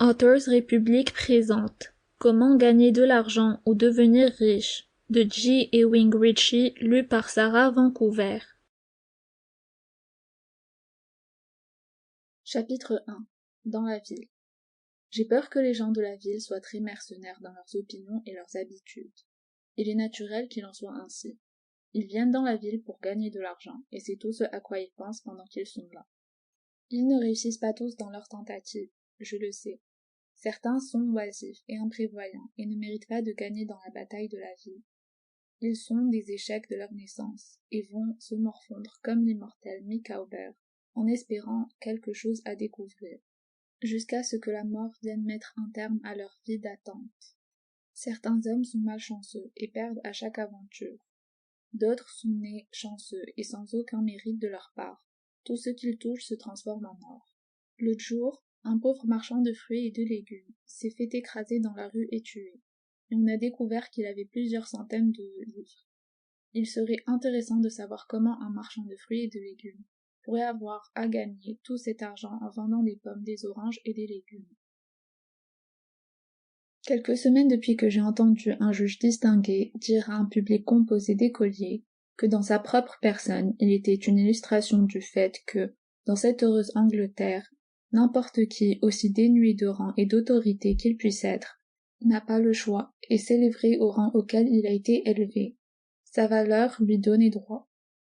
Authors République présente Comment gagner de l'argent ou devenir riche de G. Ewing Ritchie, lu par Sarah Vancouver. Chapitre 1. Dans la ville. J'ai peur que les gens de la ville soient très mercenaires dans leurs opinions et leurs habitudes. Il est naturel qu'il en soit ainsi. Ils viennent dans la ville pour gagner de l'argent, et c'est tout ce à quoi ils pensent pendant qu'ils sont là. Ils ne réussissent pas tous dans leurs tentatives, je le sais. Certains sont oisifs et imprévoyants, et ne méritent pas de gagner dans la bataille de la vie. Ils sont des échecs de leur naissance, et vont se morfondre comme l'immortel Micawber, en espérant quelque chose à découvrir, jusqu'à ce que la mort vienne mettre un terme à leur vie d'attente. Certains hommes sont malchanceux et perdent à chaque aventure. D'autres sont nés chanceux et sans aucun mérite de leur part. Tout ce qu'ils touchent se transforme en or. L'autre jour, un pauvre marchand de fruits et de légumes s'est fait écraser dans la rue et tué. Et on a découvert qu'il avait plusieurs centaines de livres. Il serait intéressant de savoir comment un marchand de fruits et de légumes pourrait avoir à gagner tout cet argent en vendant des pommes, des oranges et des légumes. Quelques semaines depuis que j'ai entendu un juge distingué dire à un public composé d'écoliers que dans sa propre personne il était une illustration du fait que, dans cette heureuse Angleterre, n'importe qui, aussi dénué de rang et d'autorité qu'il puisse être, n'a pas le choix et s'élèverait au rang auquel il a été élevé. Sa valeur lui donnait droit.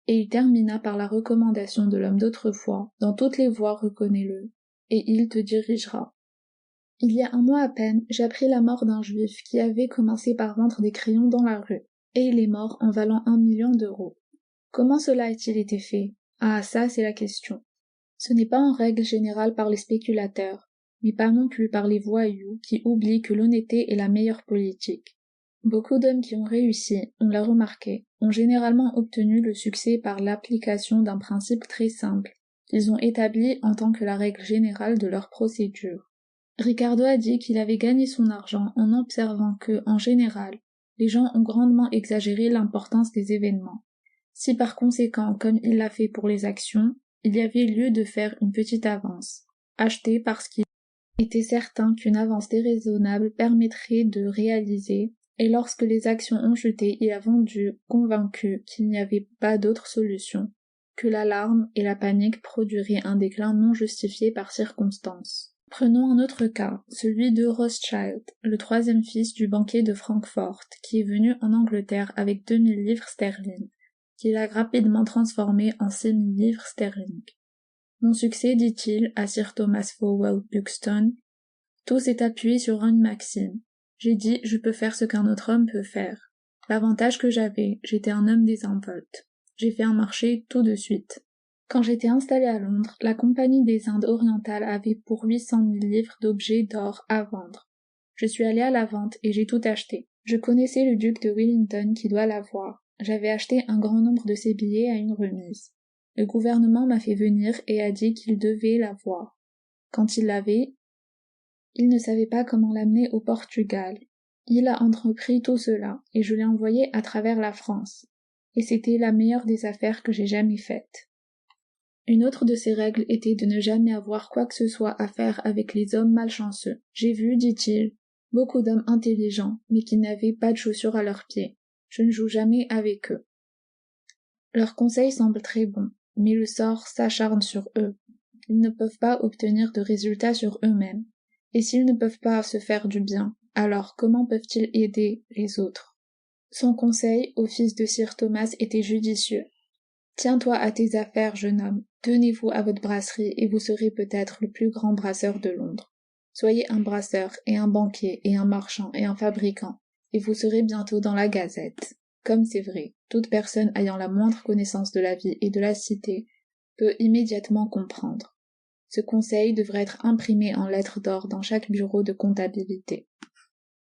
Et il termina par la recommandation de l'homme d'autrefois, dans toutes les voies reconnais-le, et il te dirigera. Il y a un mois à peine, j'appris la mort d'un juif qui avait commencé par vendre des crayons dans la rue, et il est mort en valant 1 million d'euros. Comment cela a-t-il été fait? Ah, ça, c'est la question. Ce n'est pas en règle générale par les spéculateurs, mais pas non plus par les voyous qui oublient que l'honnêteté est la meilleure politique. Beaucoup d'hommes qui ont réussi, on l'a remarqué, ont généralement obtenu le succès par l'application d'un principe très simple, qu'ils ont établi en tant que la règle générale de leur procédure. Ricardo a dit qu'il avait gagné son argent en observant que, en général, les gens ont grandement exagéré l'importance des événements. Si par conséquent, comme il l'a fait pour les actions, il y avait lieu de faire une petite avance, acheter parce qu'il était certain qu'une avance déraisonnable permettrait de réaliser, et lorsque les actions ont chuté, il a vendu, convaincu qu'il n'y avait pas d'autre solution, que l'alarme et la panique produiraient un déclin non justifié par circonstance. Prenons un autre cas, celui de Rothschild, le troisième fils du banquier de Francfort, qui est venu en Angleterre avec 2000 livres sterling, qu'il a rapidement transformé en 6000 livres sterling. Mon succès, dit-il à Sir Thomas Fowell Buxton, tout s'est appuyé sur une maxime. J'ai dit, je peux faire ce qu'un autre homme peut faire. L'avantage que j'avais, j'étais un homme désinvolte. J'ai fait un marché tout de suite. Quand j'étais installé à Londres, la Compagnie des Indes orientales avait pour 800 000 livres d'objets d'or à vendre. Je suis allé à la vente et j'ai tout acheté. Je connaissais le duc de Wellington qui doit l'avoir. J'avais acheté un grand nombre de ses billets à une remise. Le gouvernement m'a fait venir et a dit qu'il devait l'avoir. Quand il l'avait, il ne savait pas comment l'amener au Portugal. Il a entrepris tout cela, et je l'ai envoyé à travers la France. Et c'était la meilleure des affaires que j'ai jamais faites. Une autre de ses règles était de ne jamais avoir quoi que ce soit à faire avec les hommes malchanceux. J'ai vu, dit-il, beaucoup d'hommes intelligents, mais qui n'avaient pas de chaussures à leurs pieds. Je ne joue jamais avec eux. Leurs conseils semblent très bons, mais le sort s'acharne sur eux. Ils ne peuvent pas obtenir de résultats sur eux-mêmes. Et s'ils ne peuvent pas se faire du bien, alors comment peuvent-ils aider les autres? Son conseil au fils de Sir Thomas était judicieux. Tiens-toi à tes affaires, jeune homme, tenez-vous à votre brasserie et vous serez peut-être le plus grand brasseur de Londres. Soyez un brasseur et un banquier et un marchand et un fabricant, et vous serez bientôt dans la Gazette. Comme c'est vrai, toute personne ayant la moindre connaissance de la vie et de la cité peut immédiatement comprendre. Ce conseil devrait être imprimé en lettres d'or dans chaque bureau de comptabilité.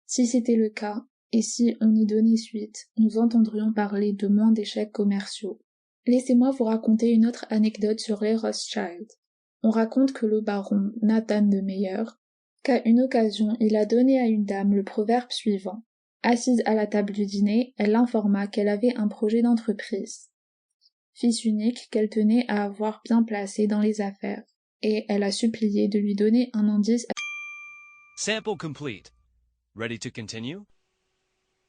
Si c'était le cas, et si on y donnait suite, nous entendrions parler de moins d'échecs commerciaux. Laissez-moi vous raconter une autre anecdote sur les Rothschild. On raconte que le baron Nathan de Meyer, qu'à une occasion il a donné à une dame le proverbe suivant. Assise à la table du dîner, elle l'informa qu'elle avait un projet d'entreprise. Fils unique qu'elle tenait à avoir bien placé dans les affaires, et elle a supplié de lui donner un indice Sample complete. Ready to continue?